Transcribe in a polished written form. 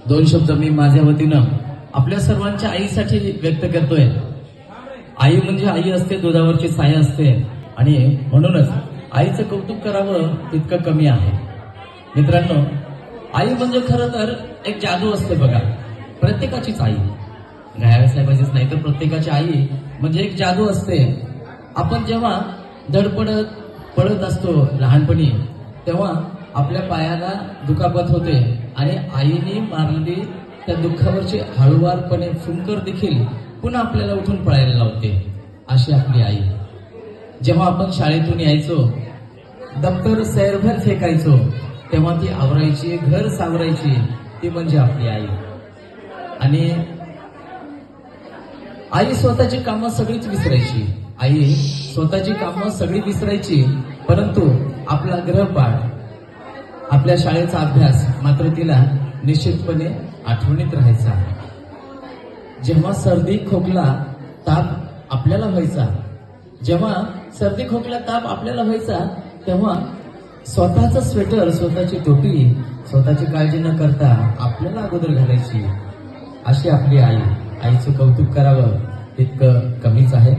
दोन शब्द मी माझ्या वतीनं आपल्या सर्वांच्या आईसाठी व्यक्त करतोय। आई म्हणजे आई असते, दुधावरची साय असते आणि म्हणूनच आईचं कौतुक करावं तितकं कमी आहे। मित्रांनो, आई म्हणजे खरं तर एक जादू असते बघा। प्रत्येकाचीच आई, गायक साहेबाचीच नाही तर प्रत्येकाची आई म्हणजे एक जादू असते। आपण जेव्हा धडपडत पडत असतो लहानपणी, तेव्हा आपल्या पायाला दुखापत होते आणि आईने मारलेली त्या दुःखावरची हळुवारपणे फुंकर देखील पुन्हा आपल्याला उठून पळायला लावते, अशी आपली आई। जेव्हा आपण शाळेतून यायचो, दप्तर सैरभर फेकायचो, तेव्हा ती आवरायची, घर सावरायची, ती म्हणजे आपली आई। आणि आई स्वतःची कामं सगळीच विसरायची, आई स्वतःची कामं सगळी विसरायची, परंतु आपला गृहपाठ, आपल्या शाळेचा अभ्यास मात्र तिला निश्चितपणे आठवणीत राहायचा। जेव्हा सर्दी खोकला ताप आपल्याला व्हायचा, जेव्हा सर्दी खोकला ताप आपल्याला व्हायचा, तेव्हा स्वतःचं स्वेटर, स्वतःची टोपी, स्वतःची काळजी न करता आपल्याला अगोदर घालायची, अशी आपली आई। आईचं कौतुक करावं तितकं कमीच आहे।